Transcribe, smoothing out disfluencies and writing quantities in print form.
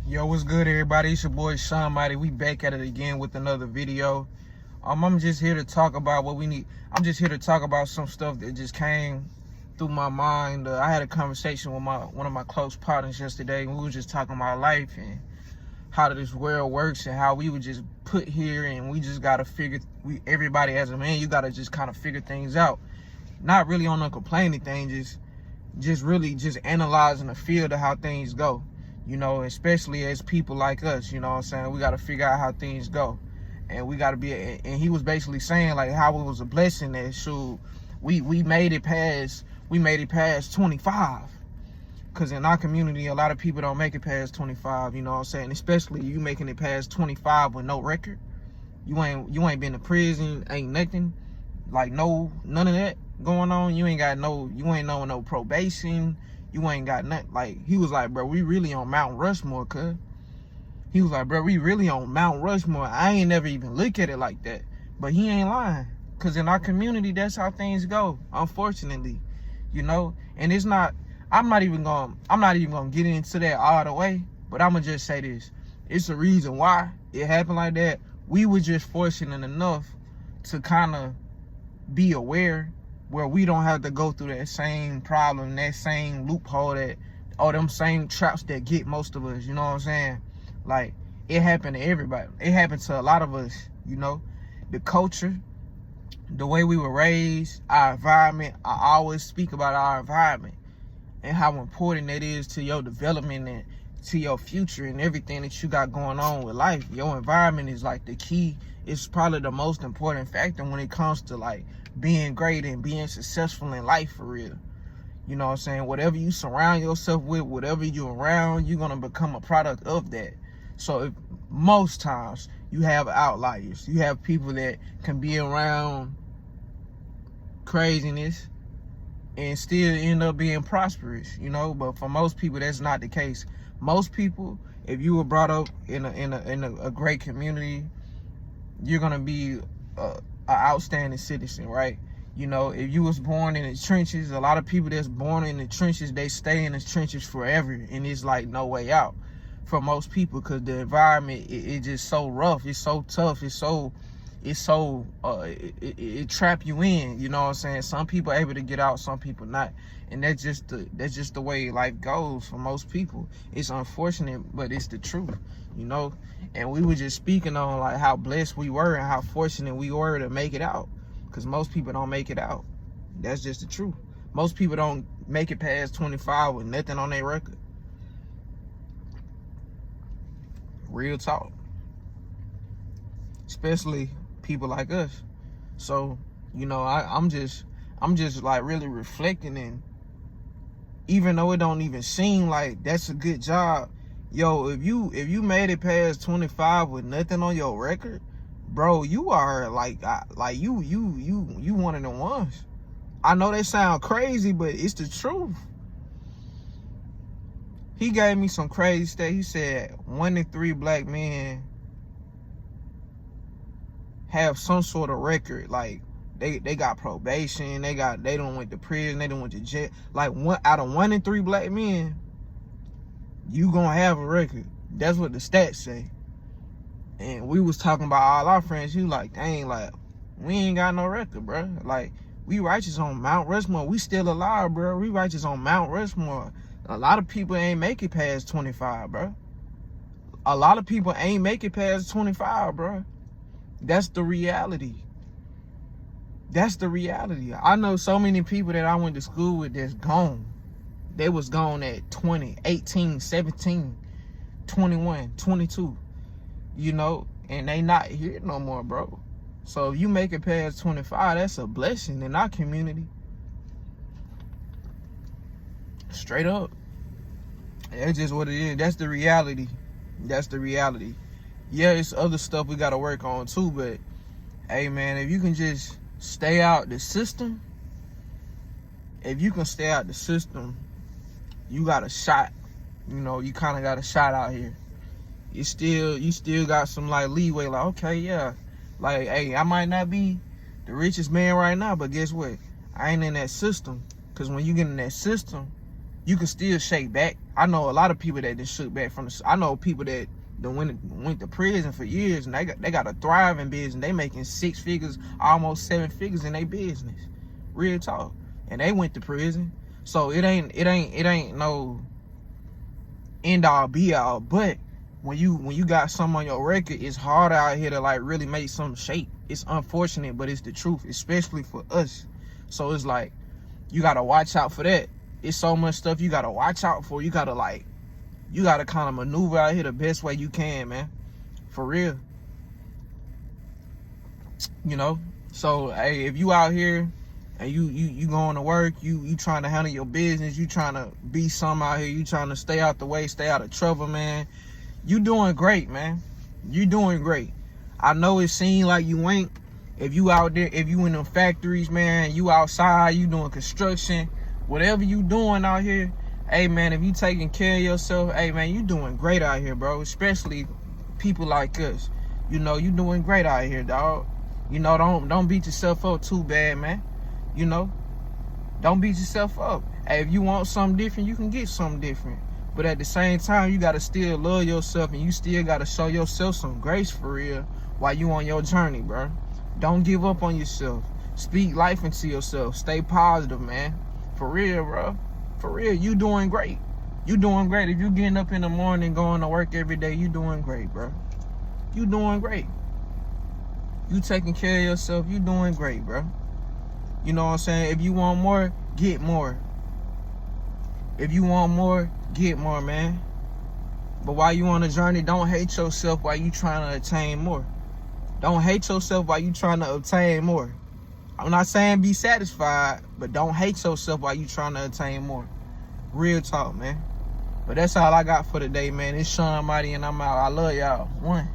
Yo, what's good, everybody? It's your boy Sean Mighty. We back at it again with another video. I'm just here to talk about what we need. I'm just here to talk about some stuff that just came through my mind. I had a conversation with one of my close partners yesterday, and we were just talking about life and how this world works and how we were just put here, and we just gotta figure. Everybody as a man, you gotta just kind of figure things out. Not really on a complaining thing, just really just analyzing the field of how things go. You know, especially as people like us, you know what I'm saying? We got to figure out how things go. And we got to be, and he was basically saying like how it was a blessing that we made it past 25. Because in our community, a lot of people don't make it past 25, you know what I'm saying? Especially you making it past 25 with no record. You ain't been to prison, ain't nothing. Like none of that going on. You ain't knowing no probation. You ain't got nothing. Like, he was like, bro, we really on Mount Rushmore, cuz. He was like, bro, we really on Mount Rushmore. I ain't never even look at it like that. But he ain't lying. Because in our community, that's how things go, unfortunately. You know? And it's not, I'm not even gonna get into that all the way. But I'm gonna just say this. It's a reason why it happened like that. We were just fortunate enough to kind of be aware where we don't have to go through that same problem, that same loophole, or them same traps that get most of us, you know what I'm saying? Like, it happened to everybody. It happened to a lot of us, you know? The culture, the way we were raised, our environment. I always speak about our environment and how important that is to your development and to your future and everything that you got going on with life. Your environment is like the key. It's probably the most important factor when it comes to like being great and being successful in life for real. You know what I'm saying? Whatever you surround yourself with, whatever you're around, you're gonna become a product of that. So most times you have outliers. You have people that can be around craziness and still end up being prosperous, you know. But for most people, that's not the case. Most people, if you were brought up in a great community, you're gonna be an outstanding citizen, right? You know, if you was born in the trenches, a lot of people that's born in the trenches, they stay in the trenches forever, and it's like no way out for most people, because the environment it's just so rough, it's so tough, it trap you in, you know what I'm saying? Some people are able to get out, some people not, and that's just the way life goes for most people. It's unfortunate, but it's the truth, you know. And we were just speaking on like how blessed we were and how fortunate we were to make it out, because most people don't make it out. That's just the truth. Most people don't make it past 25 with nothing on their record. Real talk. Especially people like us. So, you know, I'm just like really reflecting, and even though it don't even seem like that's a good job, yo, if you made it past 25 with nothing on your record, bro, you are like you one of the ones. I know they sound crazy, but it's the truth. He gave me some crazy stuff. He said 1 in 3 black men have some sort of record. Like they got probation, they don't went to prison, they don't went to jail. Like out of 1 in 3 black men, you gonna have a record. That's what the stats say. And we was talking about all our friends. You like, dang, like we ain't got no record, bro. Like we righteous on Mount Rushmore. We still alive, bro. We righteous on Mount Rushmore. A lot of people ain't make it past 25, bro. A lot of people ain't make it past 25, bro. That's the reality. That's the reality. I know so many people that I went to school with that's gone. They was gone at 20, 18, 17, 21, 22, you know, and they not here no more, bro. So if you make it past 25, that's a blessing in our community. Straight up. That's just what it is. That's the reality. That's the reality. Yeah, it's other stuff we got to work on too, but hey, man, if you can just stay out the system, you got a shot. You know, you kind of got a shot out here. You still got some like leeway, like, okay, yeah. Like, hey, I might not be the richest man right now, but guess what? I ain't in that system. Because when you get in that system, you can still shake back. I know a lot of people that just shook back from the. I know people that went to prison for years, and they got a thriving business. They making 6 figures, almost 7 figures in their business. Real talk. And they went to prison. So it ain't no end all be all. But when you got something on your record, it's hard out here to like really make something shake. It's unfortunate, but it's the truth, especially for us. So it's like you gotta watch out for that. It's so much stuff you gotta watch out for. You gotta kind of maneuver out here the best way you can, man. For real. You know? So hey, if you out here and you going to work, you trying to handle your business, you trying to be something out here, you trying to stay out the way, stay out of trouble, man. You doing great, man. You doing great. I know it seems like you ain't. If you out there, if you in them factories, man, you outside, you doing construction, whatever you doing out here, hey, man, if you taking care of yourself, hey, man, you doing great out here, bro. Especially people like us. You know, you doing great out here, dog. You know, don't beat yourself up too bad, man. You know, don't beat yourself up. Hey, if you want something different, you can get something different. But at the same time, you got to still love yourself, and you still got to show yourself some grace for real while you on your journey, bro. Don't give up on yourself. Speak life into yourself. Stay positive, man. For real, bro. For real, you doing great. You doing great. If you getting up in the morning, going to work every day, you doing great, bro. You doing great. You taking care of yourself, you doing great, bro. You know what I'm saying? If you want more, get more. If you want more, get more, man. But while you on a journey, don't hate yourself while you trying to attain more. Don't hate yourself while you trying to obtain more. I'm not saying be satisfied, but don't hate yourself while you trying to attain more. Real talk, man. But that's all I got for today, man. It's Sean Mighty, and I'm out. I love y'all. One.